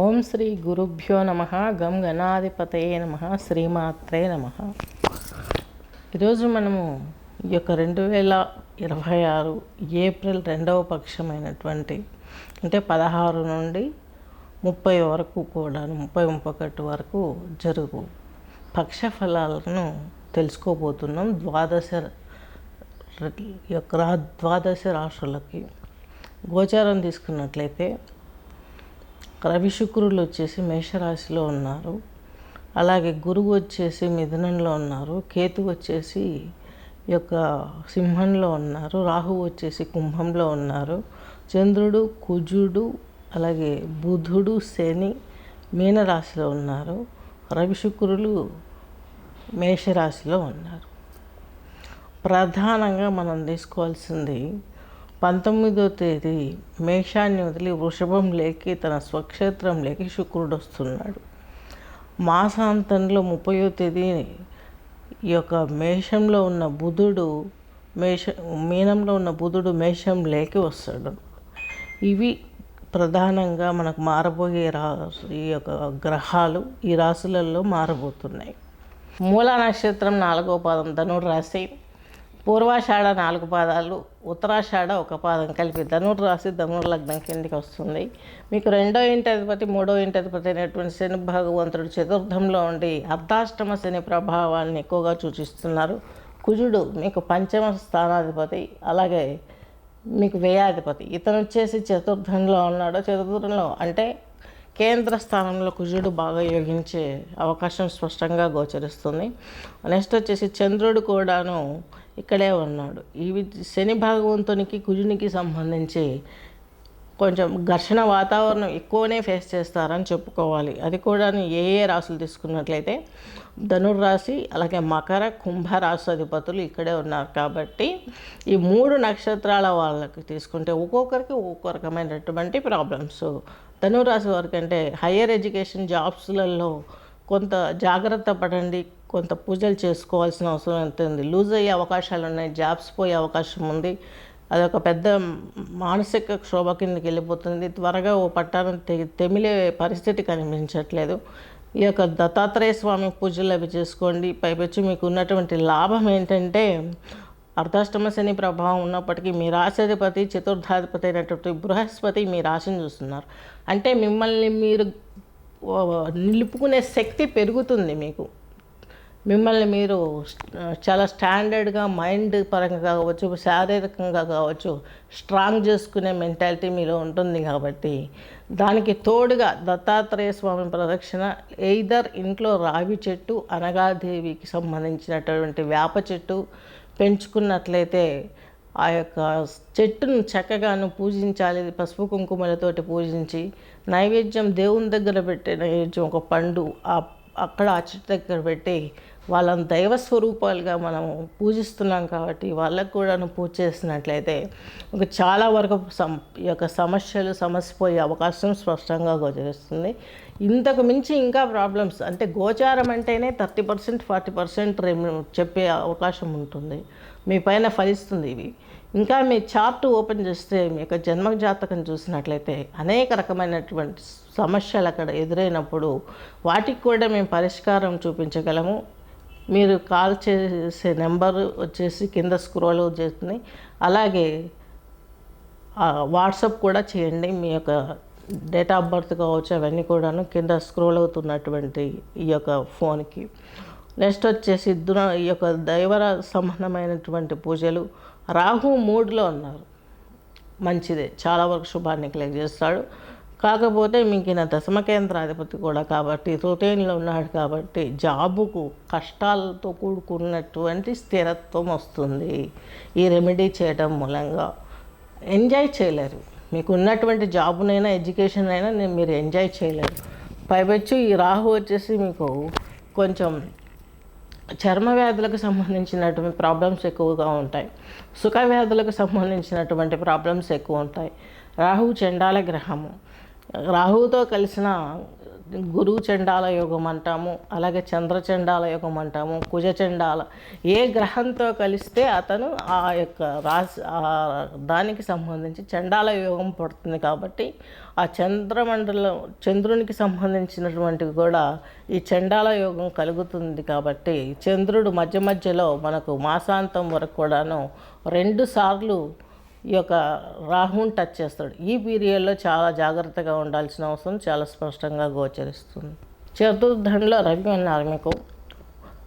ఓం శ్రీ గురుభ్యో నమ. గం గణాధిపతయే నమ. శ్రీమాత్రే నమ. ఈరోజు మనము ఈ యొక్క 2026 ఏప్రిల్ 2వ పక్షమైనటువంటి అంటే 16 నుండి 30 వరకు కూడా 31 వరకు జరుగు పక్ష ఫలాలను తెలుసుకోబోతున్నాం. ద్వాదశ రాశులకి గోచారం తీసుకున్నట్లయితే రవి శుక్రులు వచ్చేసి మేషరాశిలో ఉన్నారు. అలాగే గురువు వచ్చేసి మిథునంలో ఉన్నారు. కేతు వచ్చేసి ఈ యొక్క సింహంలో ఉన్నారు. రాహువు వచ్చేసి కుంభంలో ఉన్నారు. చంద్రుడు, కుజుడు, అలాగే బుధుడు, శని మీనరాశిలో ఉన్నారు. రవి శుక్రులు మేషరాశిలో ఉన్నారు. ప్రధానంగా మనం తీసుకోవాల్సింది 19వ తేదీ మేషాన్ని వదిలి వృషభంలోకి తన స్వక్షేత్రంలోకి శుక్రుడు వస్తున్నాడు. మాసాంతంలో 30వ తేదీ ఈ యొక్క మేషంలో ఉన్న బుధుడు మీనంలో ఉన్న బుధుడు మేషంలోకి వస్తాడు. ఇవి ప్రధానంగా మనకు మారబోయే ఈ యొక్క గ్రహాలు ఈ రాశులలో మారబోతున్నాయి. మూల నక్షత్రం 4వ పాదం ధనుర్రాశి, పూర్వాషాఢ 4 పాదాలు, ఉత్తరాషాఢ 1 పాదం కలిపి ధనుర్రాశి ధనుర్లగ్నం కిందికి వస్తుంది. మీకు 2వ ఇంటి అధిపతి 3వ ఇంటి అధిపతి అయినటువంటి శని భగవంతుడు చతుర్థంలో ఉండి అర్ధాష్టమ శని ప్రభావాన్ని ఎక్కువగా సూచిస్తున్నారు. కుజుడు మీకు పంచమ స్థానాధిపతి, అలాగే మీకు వ్యయాధిపతి. ఇతను వచ్చేసి చతుర్థంలో ఉన్నాడు. చతుర్థంలో అంటే కేంద్ర స్థానంలో కుజుడు బాగా యోగించే అవకాశం స్పష్టంగా గోచరిస్తుంది. నెక్స్ట్ వచ్చేసి చంద్రుడు కూడాను ఇక్కడే ఉన్నాడు. ఇవి శని భగవంతునికి కుజునికి సంబంధించి కొంచెం ఘర్షణ వాతావరణం ఎక్కువనే ఫేస్ చేస్తారని చెప్పుకోవాలి. అది కూడా ఏ రాశులు తీసుకున్నట్లయితే ధనుర్రాశి, అలాగే మకర, కుంభ రాశి అధిపతులు ఇక్కడే ఉన్నారు. కాబట్టి ఈ 3 నక్షత్రాల వాళ్ళకి తీసుకుంటే ఒక్కొక్కరికి ఒక్కొక్క రకమైనటువంటి ప్రాబ్లమ్స్. ధనురాశి వారికి అంటే హయ్యర్ ఎడ్యుకేషన్ జాబ్స్లలో కొంత జాగ్రత్త పడండి, కొంత పూజలు చేసుకోవాల్సిన అవసరం ఎంత ఉంది. లూజ్ అయ్యే అవకాశాలు ఉన్నాయి, జాబ్స్ పోయే అవకాశం ఉంది. అదొక పెద్ద మానసిక క్షోభ కిందకి వెళ్ళిపోతుంది. త్వరగా ఓ పట్టాను తెమిలే పరిస్థితి కనిపించట్లేదు. ఈ యొక్క దత్తాత్రేయ స్వామి పూజలు అవి చేసుకోండి. పైపెచ్చి మీకు ఉన్నటువంటి లాభం ఏంటంటే అర్ధాష్టమ శని ప్రభావం ఉన్నప్పటికీ మీ రాశాధిపతి చతుర్థాధిపతి అయినటువంటి బృహస్పతి మీ రాశిని చూస్తున్నారు. అంటే మిమ్మల్ని మీరు నిలుపుకునే శక్తి పెరుగుతుంది. మిమ్మల్ని మీరు చాలా స్టాండర్డ్గా మైండ్ పరంగా కావచ్చు, శారీరకంగా కావచ్చు స్ట్రాంగ్ చేసుకునే మెంటాలిటీ మీలో ఉంటుంది. కాబట్టి దానికి తోడుగా దత్తాత్రేయ స్వామి ప్రదక్షిణ, ఎయిదర్ ఇంట్లో రావి చెట్టు, అనగాదేవికి సంబంధించినటువంటి వేప చెట్టు పెంచుకున్నట్లయితే ఆ యొక్క చెట్టును చక్కగాను పూజించాలి. పసుపు కుంకుమలతోటి పూజించి నైవేద్యం దేవుని దగ్గర పెట్టే నైవేద్యం ఒక పండు అక్కడ ఆ చెట్టు దగ్గర పెట్టి వాళ్ళని దైవ స్వరూపాలుగా మనం పూజిస్తున్నాం. కాబట్టి వాళ్ళకు కూడా పూజ చేసినట్లయితే చాలా వరకు ఈ యొక్క సమస్యపోయే అవకాశం స్పష్టంగా గోచరిస్తుంది. ఇంతకు మించి ఇంకా ప్రాబ్లమ్స్ అంటే గోచారం అంటేనే 30% 40% చెప్పే అవకాశం ఉంటుంది. మీ పైన ఫలిస్తుంది ఇవి. ఇంకా మీ చార్ట్ ఓపెన్ చేస్తే మీ యొక్క జన్మ జాతకం చూసినట్లయితే అనేక రకమైనటువంటి సమస్యలు అక్కడ ఎదురైనప్పుడు వాటికి కూడా మేము పరిష్కారం చూపించగలము. మీరు కాల్ చేసే నెంబర్ వచ్చేసి కింద స్క్రోల్ చేస్తుంది. అలాగే వాట్సాప్ కూడా చేయండి. మీ యొక్క డేట్ ఆఫ్ బర్త్ కావచ్చు, అవన్నీ కూడాను కింద స్క్రోల్ అవుతున్నటువంటి ఈ యొక్క ఫోన్కి. నెక్స్ట్ వచ్చేసి ఈ యొక్క దైవ సంబంధమైనటువంటి పూజలు. రాహు 3లో ఉన్నారు, మంచిదే, చాలా వరకు శుభాన్ని కలెక్ట్ చేస్తాడు. కాకపోతే మీకు ఈయన దశమ కేంద్రాధిపతి కూడా కాబట్టి రొటీన్లో ఉన్నాడు. కాబట్టి జాబుకు కష్టాలతో కూడుకున్నటువంటి స్థిరత్వం వస్తుంది. ఈ రెమెడీ చేయడం మూలంగా ఎంజాయ్ చేయలేరు. మీకు ఉన్నటువంటి జాబునైనా ఎడ్యుకేషన్ అయినా మీరు ఎంజాయ్ చేయలేరు. పైపెచ్చు ఈ రాహు వచ్చేసి మీకు కొంచెం చర్మ వ్యాధులకు సంబంధించినటువంటి ప్రాబ్లమ్స్ ఎక్కువగా ఉంటాయి. సుఖ వ్యాధులకు సంబంధించినటువంటి ప్రాబ్లమ్స్ ఎక్కువ ఉంటాయి. రాహు చండాల గ్రహము. రాహువుతో కలిసిన గురువు చండాల యోగం అంటాము, అలాగే చంద్ర చండాల యోగం అంటాము, కుజ చండాల. ఏ గ్రహంతో కలిస్తే అతను ఆ యొక్క రాశి దానికి సంబంధించి చండాల యోగం పడుతుంది. కాబట్టి ఆ చంద్రమండలం చంద్రునికి సంబంధించినటువంటివి కూడా ఈ చండాల యోగం కలుగుతుంది. కాబట్టి చంద్రుడు మధ్య మధ్యలో మనకు మాసాంతం వరకు కూడాను 2 సార్లు ఈ యొక్క రాహుని టచ్ చేస్తాడు. ఈ పీరియడ్లో చాలా జాగ్రత్తగా ఉండాల్సిన అవసరం చాలా స్పష్టంగా గోచరిస్తుంది. చతుర్థంలో రవి ఉన్నారు మీకు,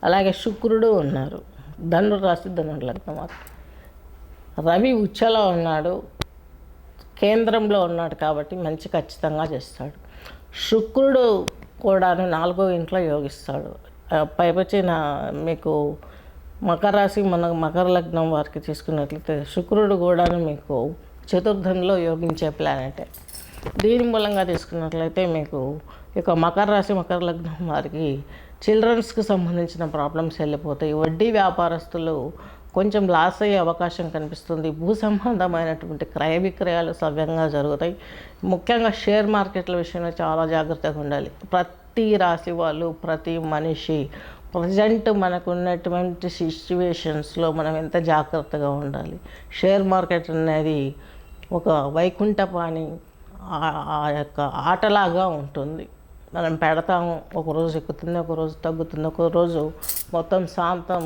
అలాగే శుక్రుడు ఉన్నారు. ధనుర్ రాశి ధనుర్ లగ్నం. రవి ఉచ్చలో ఉన్నాడు, కేంద్రంలో ఉన్నాడు కాబట్టి మంచి ఖచ్చితంగా చేస్తాడు. శుక్రుడు కూడాను 4వ ఇంట్లో యోగిస్తాడు. పైపచ్చిన మీకు మకర రాశి మకర లగ్నం వారికి తీసుకున్నట్లయితే శుక్రుడు కూడాను మీకు చతుర్థంలో యోగించే ప్లానెటే. దీని మూలంగా తీసుకున్నట్లయితే మీకు ఇక మకర రాశి మకర లగ్నం వారికి చిల్డ్రన్స్కి సంబంధించిన ప్రాబ్లమ్స్ వెళ్ళిపోతాయి. వడ్డీ వ్యాపారస్తులు కొంచెం లాస్ అయ్యే అవకాశం కనిపిస్తుంది. భూ సంబంధమైనటువంటి క్రయ విక్రయాలు సవ్యంగా జరుగుతాయి. ముఖ్యంగా షేర్ మార్కెట్ల విషయంలో చాలా జాగ్రత్తగా ఉండాలి. ప్రతి రాశి వాళ్ళు, ప్రతి మనిషి ప్రజెంట్ మనకు ఉన్నటువంటి సిచ్యువేషన్స్లో మనం ఎంత జాగ్రత్తగా ఉండాలి. షేర్ మార్కెట్ అనేది ఒక వైకుంఠపాణి ఆ యొక్క ఆటలాగా ఉంటుంది. మనం పెడతాము, ఒకరోజు ఎక్కుతుంది, ఒకరోజు తగ్గుతుంది, ఒకరోజు మొత్తం శాంతం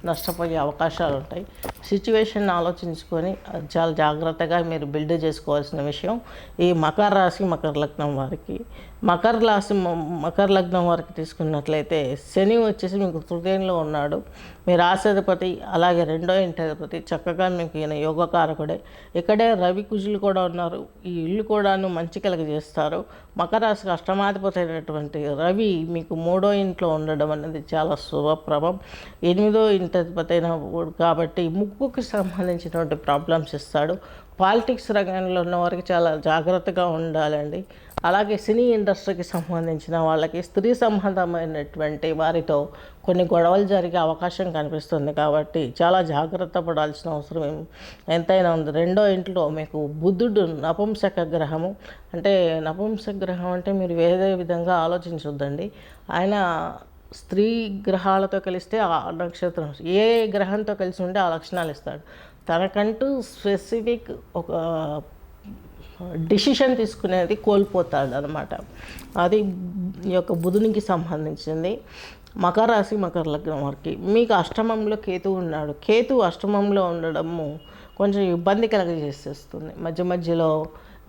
నష్టపోయే అవకాశాలు ఉంటాయి. సిచ్యువేషన్ ఆలోచించుకొని చాలా జాగ్రత్తగా మీరు బిల్డ్ చేసుకోవాల్సిన విషయం ఈ మకర రాశి మకర లగ్నం వారికి. మకర లగ్నం వారికి తీసుకున్నట్లయితే శని వచ్చేసి మీకు తృతీయంలో ఉన్నాడు. మీ రాశాధిపతి అలాగే 2వ ఇంటి అధిపతి చక్కగా మీకు ఈయన యోగకారకుడే. ఇక్కడే రవి కుజులు కూడా ఉన్నారు. ఈ ఇల్లు కూడాను మంచి కలుగజేస్తారు. మకర రాశికి అష్టమాధిపతి అయినటువంటి రవి మీకు 3వ ఇంట్లో ఉండడం అనేది చాలా శుభప్రభం. 8వ ఇంటి అధిపతి అయిన కాబట్టి ముక్కుకి సంబంధించినటువంటి ప్రాబ్లమ్స్ ఇస్తాడు. పాలిటిక్స్ రంగంలో ఉన్న వారికి చాలా జాగ్రత్తగా ఉండాలండి. అలాగే సినీ ఇండస్ట్రీకి సంబంధించిన వాళ్ళకి స్త్రీ సంబంధమైనటువంటి వారితో కొన్ని గొడవలు జరిగే అవకాశం కనిపిస్తుంది. కాబట్టి చాలా జాగ్రత్త పడాల్సిన అవసరం ఎంతైనా ఉంది. 2వ ఇంట్లో మీకు బుధుడు నపుంసక గ్రహము. అంటే నపుంసక గ్రహం అంటే మీరు వేరే విధంగా ఆలోచించొద్దండి. ఆయన స్త్రీ గ్రహాలతో కలిస్తే ఆ నక్షత్రం ఏ గ్రహంతో కలిసి ఉంటే ఆ లక్షణాలు ఇస్తాడు. తనకంటూ స్పెసిఫిక్ ఒక డిసిషన్ తీసుకునేది కోల్పోతాడు అనమాట. అది ఈ యొక్క బుధునికి సంబంధించింది. మకర రాశి మకర లగ్నం వారికి మీకు అష్టమంలో కేతు ఉన్నాడు. కేతు అష్టమంలో ఉండడము కొంచెం ఇబ్బంది కలగజేసేస్తుంది. మధ్య మధ్యలో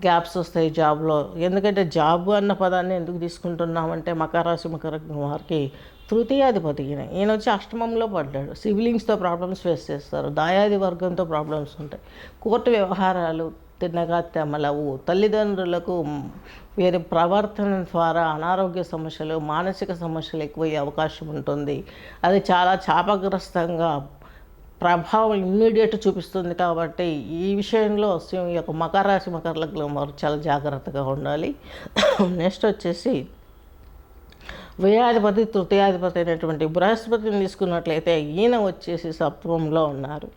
గ్యాప్స్ వస్తాయి జాబ్లో. ఎందుకంటే జాబ్ అన్న పదాన్ని ఎందుకు తీసుకుంటున్నామంటే మకర రాశి మకర లగ్నం వారికి తృతీయాధిపతి ఈయన వచ్చి అష్టమంలో పడ్డాడు. సిబ్లింగ్స్తో ప్రాబ్లమ్స్ ఫేస్ చేస్తారు. దాయాది వర్గంతో ప్రాబ్లమ్స్ ఉంటాయి. కోర్టు వ్యవహారాలు తిన్నగా తెమలవు. తల్లిదండ్రులకు వీరి ప్రవర్తన ద్వారా అనారోగ్య సమస్యలు, మానసిక సమస్యలు ఎక్కువయ్యే అవకాశం ఉంటుంది. అది చాలా శాపగ్రస్తంగా ప్రభావం ఇమ్మీడియట్ చూపిస్తుంది. కాబట్టి ఈ విషయంలో ఈ యొక్క మకర రాశి మకర లగ్నం వారు చాలా జాగ్రత్తగా ఉండాలి. నెక్స్ట్ వచ్చేసి వ్యయాధిపతి తృతీయాధిపతి అయినటువంటి బృహస్పతిని తీసుకున్నట్లయితే ఈయన వచ్చేసి సప్తమంలో ఉన్నారు.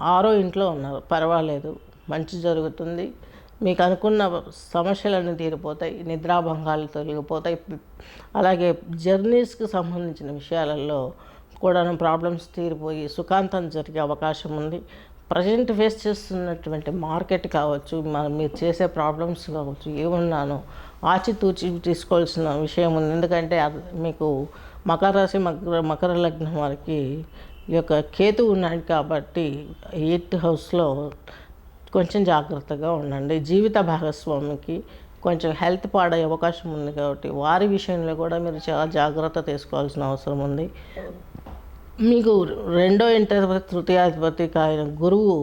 6వ ఇంట్లో ఉన్నారు. పర్వాలేదు, మంచి జరుగుతుంది. మీకు అనుకున్న సమస్యలన్నీ తీరిపోతాయి. నిద్రాభంగాలు తొలగిపోతాయి. అలాగే జర్నీస్కి సంబంధించిన విషయాలలో కూడా ప్రాబ్లమ్స్ తీరిపోయి సుఖాంతం జరిగే అవకాశం ఉంది. ప్రజెంట్ ఫేస్ చేస్తున్నటువంటి మార్కెట్ కావచ్చు, మీరు చేసే ప్రాబ్లమ్స్ కావచ్చు, ఏమున్నానో ఆచితూచి తీసుకోవాల్సిన విషయం ఉంది. ఎందుకంటే మీకు మకర రాశి మకర లగ్నం వారికి ఈ యొక్క కేతు ఉన్నాడు కాబట్టి 8th హౌస్లో కొంచెం జాగ్రత్తగా ఉండండి. జీవిత భాగస్వామికి కొంచెం హెల్త్ పాడయ్యే అవకాశం ఉంది కాబట్టి వారి విషయంలో కూడా మీరు చాలా జాగ్రత్త తీసుకోవాల్సిన అవసరం ఉంది. మీకు 2వ ఇంటి అధిపతి తృతీయాధిపతికి ఆయన గురువు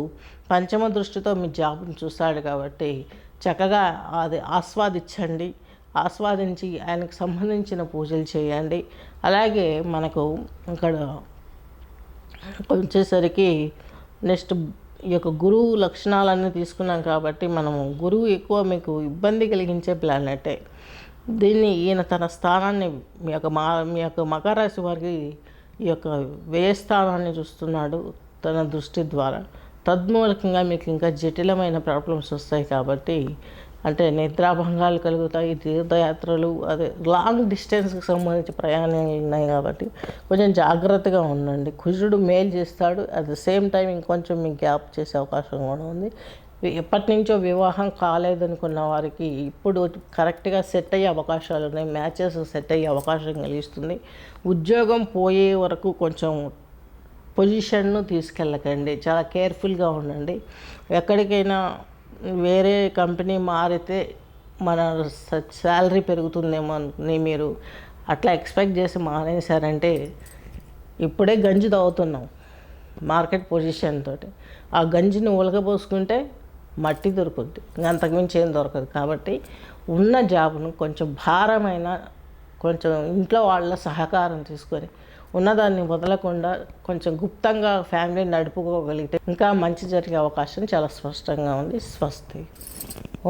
పంచమ దృష్టితో మీ జాబ్ని చూస్తాడు కాబట్టి చక్కగా అది ఆస్వాదించి ఆయనకు సంబంధించిన పూజలు చేయండి. అలాగే మనకు ఇక్కడ వచ్చేసరికి నెక్స్ట్ ఈ యొక్క గురువు లక్షణాలన్నీ తీసుకున్నాం కాబట్టి మనము గురువు ఎక్కువ మీకు ఇబ్బంది కలిగించే ప్లానెటే. ఈయన తన స్థానాన్ని మీ యొక్క మకర రాశి వారికి ఈ యొక్క వ్యయస్థానాన్ని చూస్తున్నాడు తన దృష్టి ద్వారా. తద్మూలకంగా మీకు ఇంకా జటిలమైన ప్రాబ్లమ్స్ వస్తాయి. కాబట్టి అంటే నిద్రాభంగాలు కలుగుతాయి. తీర్థయాత్రలు అదే లాంగ్ డిస్టెన్స్కి సంబంధించి ప్రయాణాలు ఉన్నాయి కాబట్టి కొంచెం జాగ్రత్తగా ఉండండి. కుజుడు మేలు చేస్తాడు, అట్ ద సేమ్ టైం ఇంకొంచెం మీకు గ్యాప్ చేసే అవకాశం కూడా ఉంది. ఎప్పటి నుంచో వివాహం కాలేదనుకున్న వారికి ఇప్పుడు కరెక్ట్గా సెట్ అయ్యే అవకాశాలు ఉన్నాయి. మ్యాచెస్ సెట్ అయ్యే అవకాశం కలిగిస్తుంది. ఉద్యోగం పోయే వరకు కొంచెం పొజిషన్ను తీసుకెళ్ళకండి, చాలా కేర్ఫుల్గా ఉండండి. ఎక్కడికైనా వేరే కంపెనీ మారితే మన శాలరీ పెరుగుతుందేమో అనుకుని మీరు అట్లా ఎక్స్పెక్ట్ చేసి మానేశారంటే ఇప్పుడే గంజి తాగుతున్నాం మార్కెట్ పొజిషన్ తోటి. ఆ గంజిని ఉలకబోసుకుంటే మట్టి దొరుకుద్ది, అంతకుమించి ఏం దొరకదు. కాబట్టి ఉన్న జాబ్ను కొంచెం భారమైన కొంచెం ఇంట్లో వాళ్ళ సహకారం తీసుకొని ఉన్నదాన్ని వదలకుండా కొంచెం గుప్తంగా ఫ్యామిలీని నడుపుకోగలిగితే ఇంకా మంచి జరిగే అవకాశం చాలా స్పష్టంగా ఉంది. స్వస్తి.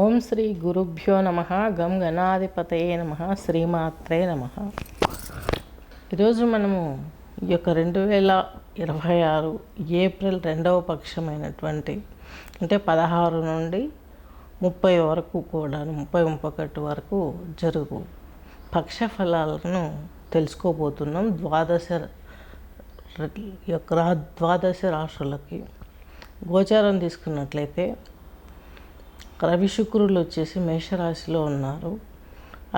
ఓం శ్రీ గురుభ్యో నమః. గం గణాధిపతయే నమః. శ్రీమాత్రే నమః. ఈరోజు మనము ఈ యొక్క 2026 ఏప్రిల్ 2వ పక్షమైనటువంటి అంటే 16 నుండి 30 వరకు కూడా 30-31 వరకు జరుగు పక్ష ఫలాలను తెలుసుకోబోతున్నాం. ద్వాదశ రాశులకి గోచారం తీసుకున్నట్లయితే రవి శుక్రులు వచ్చేసి మేషరాశిలో ఉన్నారు.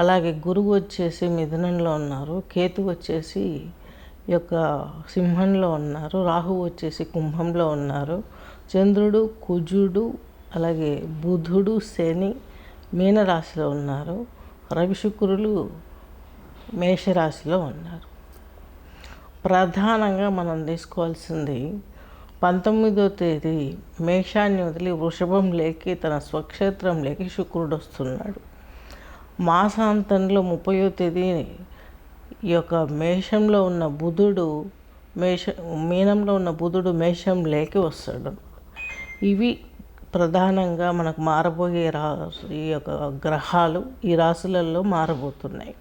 అలాగే గురువు వచ్చేసి మిథునంలో ఉన్నారు. కేతు వచ్చేసి ఈ యొక్క సింహంలో ఉన్నారు. రాహువు వచ్చేసి కుంభంలో ఉన్నారు. చంద్రుడు, కుజుడు, అలాగే బుధుడు, శని మీనరాశిలో ఉన్నారు. రవి శుక్రులు మేషరాశిలో ఉన్నారు. ప్రధానంగా మనం తీసుకోవాల్సింది 19వ తేదీ మేషాన్ని వదిలి వృషభంలోకి తన స్వక్షేత్రంలోకి శుక్రుడు వస్తున్నాడు. మాసాంతంలో 30వ తేదీ ఈ యొక్క మేషంలో ఉన్న బుధుడు మీనంలో ఉన్న బుధుడు మేషంలోకి వస్తాడు. ఇవి ప్రధానంగా మనకు మారబోయే ఈ యొక్క గ్రహాలు ఈ రాశులలో మారబోతున్నాయి.